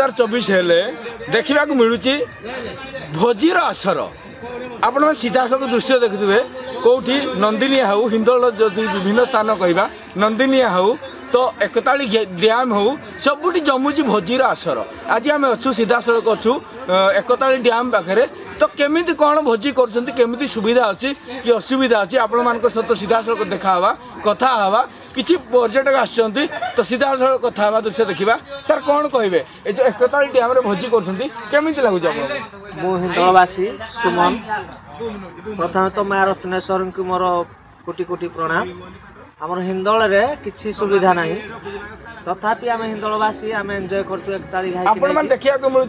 2024 हेले देखा मिलूँ भोजीर आसर आपण सीधा सब दृश्य देखुए कौटी नंदिनिया हाउ हिंदोल जदि विभिन्न स्थान कहवा नंदिनिया हाउ तो एकताली डैम हो सबुटी जमुची भोजीर आसर आज आम अच्छु सीधा सड़क अच्छु एकताली डैम पाखे तो केमिति कौन भोजी करमिति सुविधा अच्छी कि असुविधा अच्छी आपण मान सहित सीधा सड़क देखा कथा हवा किसी पर्यटक आसछन्ति तो सीधा सड़क कथा हवा दृश्य देखा सर कौन कहे ये जो एकताली डैम भोजी करमिति लगुच मु हिंदोलवासी सुमन प्रथम तो माँ रत्नेश्वर की मोर कोटि कोटि प्रणाम आम हिंदोल रे किसी सुविधा नहीं तथापि आम हिंदोलवासी आम एंजॉय कर देखा मिलूँ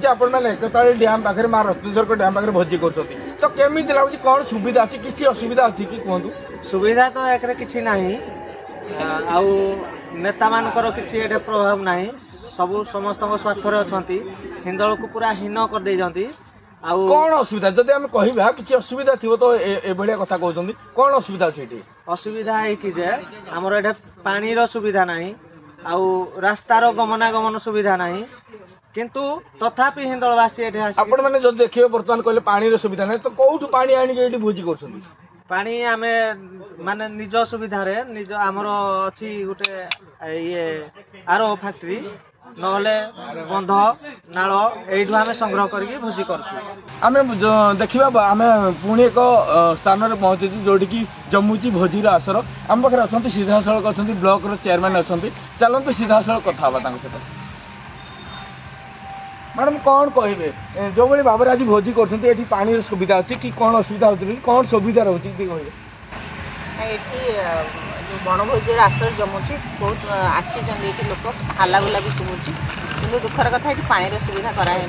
एकताली डैम पाखे माँ रत्नेश्वर डैम पाखे भोजी कर तो केमी लगुच कौन सुविधा अच्छी किसी असुविधा अच्छी कि कहतु सुविधा तो एक किसी नहीं आउ नेता मानकर किसी एटे प्रभाव नहीं सबू समस्त स्वार्थरे अच्छा हिंदोल को पूरा हीन कर दे कौन असुविधा जब आम कह कि असुविधा थी तो एभलिया कथा कहते कौन असुविधा अच्छे असुविधा है कि जे आमर एटे पानीर सुविधा नहीं आउ रास्तार गमनागमन सुविधा नहीं किंतु तथापि हिंदोलवासी एटे आपण मैंने जब देखिए बर्तमान कहले पानी सुविधा नहीं तो कौटू पानी आनिक भोजी कर पानी आमे माने निज सुविधा रे निज आमर अच्छी गोटे ये आरो फैक्ट्री नहले बंध नाल यू आम संग्रह करके भोजी आम देखा आम पुणी एक स्थान में पहुँची जोटि कि जमुची भोजीर आसर आम पाखे अच्छा सीधा सड़क अच्छा ब्लॉक चेयरमैन अच्छा चलते सीधा सड़क कथा सहित मैडम कौन कहे जो भाई भाव में आज भोजी कर पानी सुविधा अच्छी कि कौन असुविधा होती कौन सुविधा रोचे कहे जो बनभोजी आसर जमुची बहुत आसी लोक हालागुला भी शुभुची कि दुखर कथा ये पानी सुविधा कराए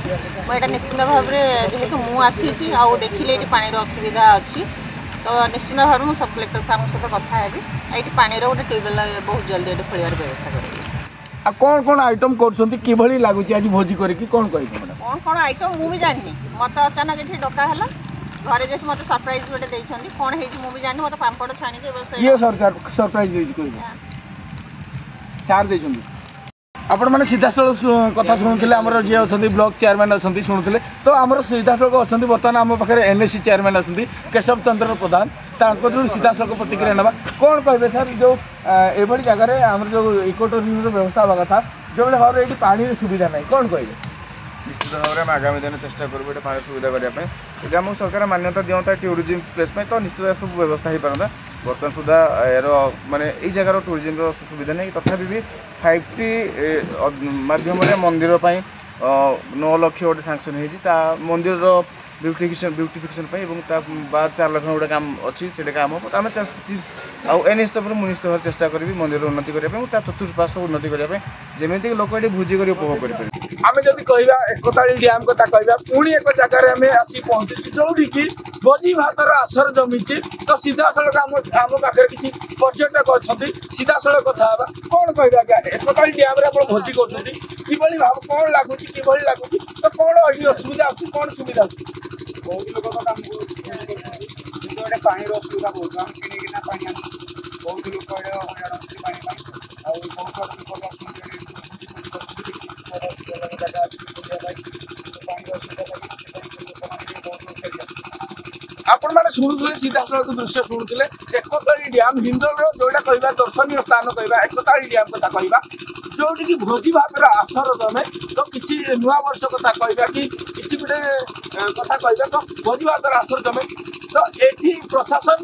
मुझे निश्चित भाव में जेहेतु मुझे आउ देखिले ये पानी असुविधा अच्छी तो निश्चित भाव में सब कलेक्टर साहब सहित कथा है ये पानी गोटे ट्यूबवेल बहुत जल्दी ये खोल व्यवस्था करेंगे कौन कौन आइटम कर लगुच आज भोजी करके कौन कौन आइटम मुझे जानी मत अचानक ये डका है घरे जैसे मत सरप्राइज गोटे देइछन्ती कोन हे मु भी जानि मत पांपड़ छाणी के बस ये सरप्राइज देइ कोइ चार देइछन्ती आपण माने सीधा सड़क कथा शुणुले आमर जी अच्छा ब्लॉक चेयरमैन अच्छा शुणुले तो आमर सीधा सड़क अच्छा बर्तमान आम पाखे एनएससी चेयरमैन अच्छा केशव चंद्र प्रधान सीधा सड़क प्रतिक्रिया ना कौन कहे सर जो ये जगह आम जो इको टूरिज्म व्यवस्था हवा कथा जो भाव में ये पानी सुविधा ना कौन कहे निश्चित भाव में आगामी दिन चेष्टा करूँ ये पानी सुविधा करने यदि आम सरकार मान्यता दिंता टूरिज्म प्लेस में तो निश्चित सब व्यवस्था हो पारता बर्तमान सुधा यार माने ये जगार टूरिज्म सुविधा नहीं तथापि भी 5T माध्यम मंदिर 9 लाख गोटे सांक्शन होता मंदिर ब्यूटिफिकेशन बाद 4 लाख गोटे काम अच्छी से काम हम तो आम आउ निश्चित भाव में निश्चित भाव चेष्टा करी मंदिर उन्नति करने चतुर्पार्श्व उन्नति करने जमीक लोक ये भोजी कर उपभोग करें आम जब कह एकताली डैम कथा कह पुणी एक जगह आम आसी पहुँचे जोटी कि भोजी भातर आसर जमी तो सीधा सड़क आम पाखे किसी पर्यटक अच्छा सीधा सड़क कथा कौन कह एकताली डैम भोजी कर भाव कौन लगुच कि लगुच तो कौन असुविधा अच्छी कौन सुविधा अच्छी बहुत लोग गोटे पानी असुविधा बहुत आम किणिकिना पानी बहुत लोग आपण मैंने शुणुले सीधा सड़क दृश्य शुणुले एकताली डैम हिंदोल जोटा कह दर्शनीय स्थान कह एकताली डैम कथा कह जोटि कि भोजी भाव आसर जमे तो किसी नुआ वर्ष कथा कह कि किसी गोटे कथा कह तो भोजी भाव आसर जमे तो ये प्रशासन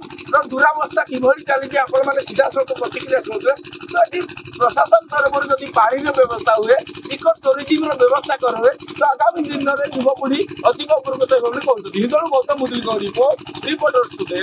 दुरावस्था किभली चली आपण मैंने सीधा सड़क प्रतिक्रिया शुणुले तो ये प्रशासन तरफ जब पानी व्यवस्था हुए इको टूरिज्म व्यवस्था करे तो आगामी दिन में युवपीढ़ी अधिक उपकृत कहते हिंदोल गौतम मुदुली रिपोर्टर टुडे।